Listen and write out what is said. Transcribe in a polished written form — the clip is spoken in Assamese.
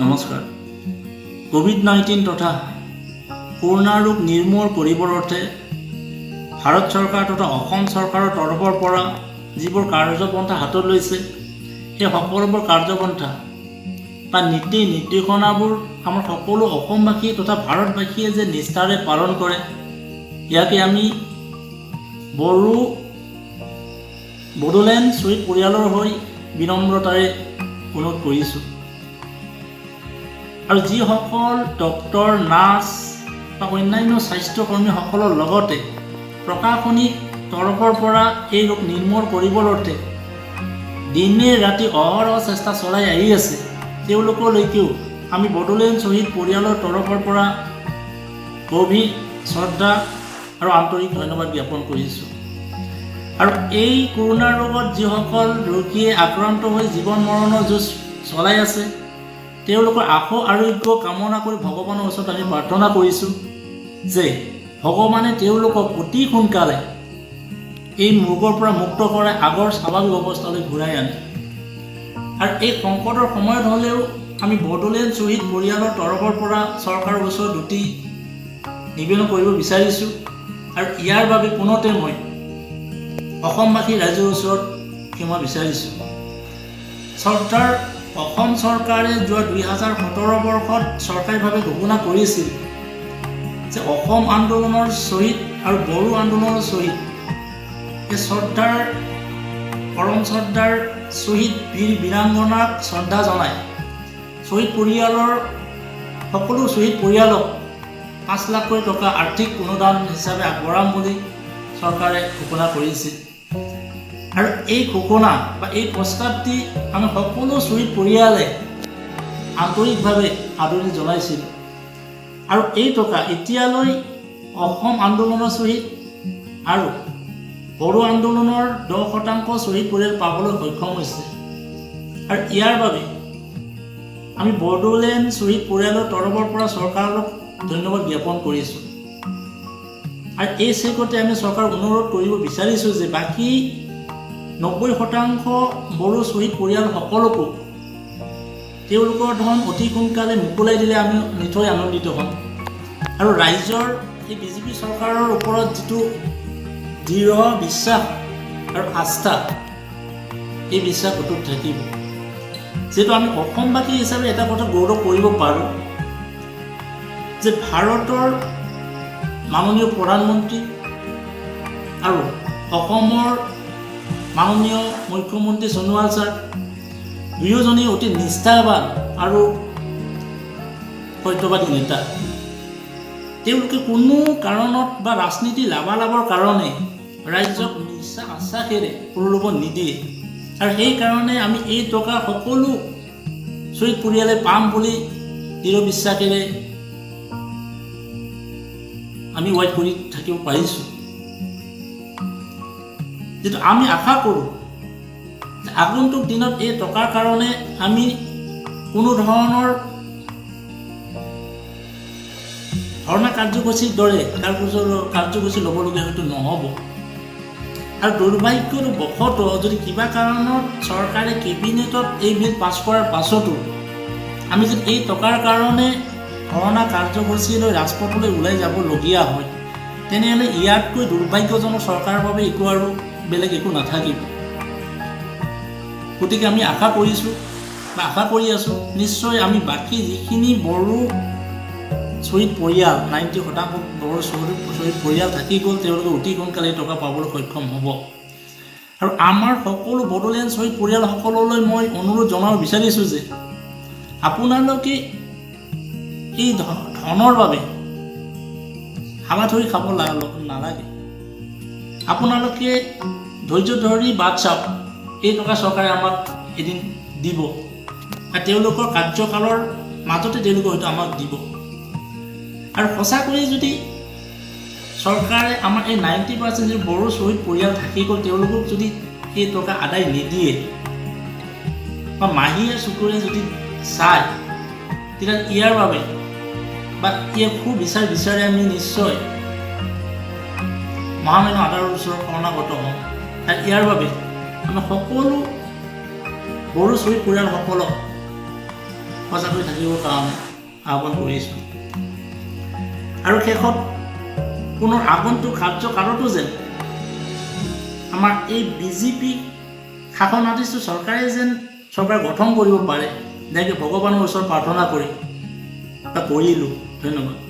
নমস্কাৰ। কোভিড-19 তথা কৰোনা ৰোগ নিৰ্মূল কৰিবৰ অৰ্থে ভাৰত চৰকাৰ তথা অসম চৰকাৰৰ তৰফৰ পৰা যিবোৰ কাৰ্যপন্থা হাতত লৈছে, সেই সকলোবোৰ কাৰ্যপন্থা বা নীতি নিৰ্দেশনাবোৰ আমাৰ সকলো অসমবাসী তথা ভাৰতবাসীয়ে যে নিষ্ঠাৰে পালন কৰে, ইয়াকে আমি বড়োলেণ্ড শ্বহীদ পৰিয়ালৰ হৈ বিনম্ৰতাৰে অনুৰোধ কৰিছোঁ। আৰু যিসকল ডক্তৰ, নাৰ্ছ বা অন্যান্য স্বাস্থ্যকৰ্মীসকলৰ লগতে প্ৰশাসনিক তৰফৰ পৰা এই ৰোগ নিৰ্মূল কৰিবৰ অৰ্থে দিনে ৰাতি অহৰহ চেষ্টা চলাই আহি আছে, তেওঁলোকলৈকেও আমি বড়োলেণ্ড শ্বহীদ পৰিয়ালৰ তৰফৰ পৰা গভীৰ শ্ৰদ্ধা আৰু আন্তৰিক ধন্যবাদ জ্ঞাপন কৰিছোঁ। আৰু এই কৰোনা ৰোগত যিসকল ৰোগীয়ে আক্ৰান্ত হৈ জীৱন মৰণৰ যুঁজ চলাই আছে, তেওঁলোকৰ আশু আৰোগ্য কামনা কৰি ভগৱানৰ ওচৰত আমি প্ৰাৰ্থনা কৰিছোঁ যে ভগৱানে তেওঁলোকক অতি সোনকালে এই ৰোগৰ পৰা মুক্ত কৰাই আগৰ স্বাভাৱিক অৱস্থালৈ ঘূৰাই আনে। আৰু এই সংকটৰ সময়ত হ'লেও আমি বড়োলেণ্ড শ্বহীদ পৰিয়ালৰ তৰফৰ পৰা চৰকাৰৰ ওচৰত দুটি নিবেদন কৰিব বিচাৰিছোঁ। আৰু ইয়াৰ বাবে পুনতে মই অসমবাসী ৰাইজৰ ওচৰত ক্ষমা বিচাৰিছোঁ। অসম চৰকাৰে যোৱা 2017 বৰ্ষত চৰকাৰীভাৱে ঘোষণা কৰিছিল যে অসম আন্দোলনৰ শ্বহীদ আৰু বড়ো আন্দোলনৰ শ্বহীদ, এই পৰম শ্ৰদ্ধাৰ শ্বহীদ বীৰ বীৰাংগনাক শ্ৰদ্ধা জনাই শ্বহীদ পৰিয়ালৰ সকলো শ্বহীদ পৰিয়ালক 5 লাখকৈ টকা আৰ্থিক অনুদান হিচাপে আগবঢ়াম বুলি চৰকাৰে ঘোষণা কৰিছিল। আৰু এই ঘোষণা বা এই প্ৰস্তাৱটি আমি সকলো শ্বহীদ পৰিয়ালে আন্তৰিকভাৱে আদৰণি জনাইছিল। আৰু এই টকা এতিয়ালৈ অসম আন্দোলনৰ শ্বহীদ আৰু বড়ো আন্দোলনৰ 10% শ্বহীদ পৰিয়াল পাবলৈ সক্ষম হৈছে। আৰু ইয়াৰ বাবে আমি বড়োলেণ্ড শ্বহীদ পৰিয়ালৰ তৰফৰ পৰা চৰকাৰক ধন্যবাদ জ্ঞাপন কৰিছোঁ। আৰু এই চেগতে আমি চৰকাৰক অনুৰোধ কৰিব বিচাৰিছোঁ যে বাকী 90% বড়ো শ্বহীদ পৰিয়ালসকলকো তেওঁলোকৰ ধন অতি সোনকালে মোকলাই দিলে আমি নিশ্চয় আনন্দিত হ'ম। আৰু ৰাইজৰ এই বিজেপি চৰকাৰৰ ওপৰত যিটো দৃঢ় বিশ্বাস আৰু আস্থা, এই বিশ্বাস অটুট থাকিব। যিহেতু আমি অসমবাসী হিচাপে এটা কথা গৌৰৱ কৰিব পাৰোঁ যে ভাৰতৰ মাননীয় প্ৰধানমন্ত্ৰী আৰু অসমৰ মাননীয় মুখ্যমন্ত্ৰী সোণোৱাল ছাৰ দুয়োজনেই অতি নিষ্ঠাবান আৰু সত্যবাদী নেতা। তেওঁলোকে কোনো কাৰণত বা ৰাজনীতি লাভালাভৰ কাৰণে ৰাজ্যক মিছা আশ্বাসেৰে প্ৰলোভন নিদিয়ে। আৰু সেইকাৰণে আমি এই টকা সকলো শ্বহীদ পৰিয়ালে পাম বুলি দৃঢ় বিশ্বাসেৰে আমি ৱেইট কৰি থাকিব পাৰিছোঁ। যিটো আমি আশা কৰোঁ যে আগন্তুক দিনত এই টকাৰ কাৰণে আমি কোনো ধৰণৰ ধৰ্ণা কাৰ্যসূচীৰ দৰে কাৰ্যসূচী ল'বলগীয়া হয়তো নহ'ব। আৰু দুৰ্ভাগ্যৰ বশতঃ যদি কিবা কাৰণত চৰকাৰে কেবিনেটত এই বিল পাছ কৰাৰ পাছতো আমি যদি এই টকাৰ কাৰণে ধৰ্ণা কাৰ্যসূচীলৈ ৰাজপথলৈ ওলাই যাবলগীয়া হয়, তেনেহ'লে ইয়াতকৈ দুৰ্ভাগ্যজনক চৰকাৰৰ বাবে একো আৰু বেলেগ একো নাথাকিব। গতিকে আমি আশা কৰিছোঁ বা আশা কৰি আছোঁ নিশ্চয় আমি বাকী যিখিনি বড়ো শ্বহীদ পৰিয়াল 90% বড়ো শ্বহীদ পৰিয়াল থাকি গ'ল, তেওঁলোকে অতি সোনকালে টকা পাবলৈ সক্ষম হ'ব। আৰু আমাৰ সকলো বড়োলেণ্ড শ্বহীদ পৰিয়ালসকললৈ মই অনুৰোধ জনাব বিচাৰিছোঁ যে আপোনালোকে এই ধনৰ বাবে হাবাথুৰি খাব নালাগে। আপোনালোকে ধৈৰ্য ধৰি বাট চাওক, এই টকা চৰকাৰে আমাক এদিন দিব আৰু তেওঁলোকৰ কাৰ্যকালৰ মাজতে তেওঁলোকে হয়তো আমাক দিব। আৰু সঁচাকৈয়ে যদি চৰকাৰে আমাৰ এই 90% যদি বড়ো শ্বহীদ পৰিয়াল থাকি গ'ল, তেওঁলোকক যদি এই টকা আদায় নিদিয়ে বা মাহীয়ে চকুৰে যদি চায়, তেতিয়া ইয়াৰ বাবে বা ইয়াক খুব বিচাৰি আমি নিশ্চয় মহামান্য আদালতৰ ওচৰত শৰণাগত হ'ম। আৰু ইয়াৰ বাবে আমি সকলো বড়ো শ্বহীদ পৰিয়ালসকলক সজাগ হৈ থাকিবৰ কাৰণে আহ্বান কৰিছোঁ। আৰু শেষত পুনৰ আগন্তুক কাৰ্যকালতো যেন আমাৰ এই বিজেপি শাসনাধীষ্ঠ চৰকাৰে যেন চৰকাৰ গঠন কৰিব পাৰে, তেনেকৈ ভগৱানৰ ওচৰত প্ৰাৰ্থনা কৰিলোঁ। ধন্যবাদ।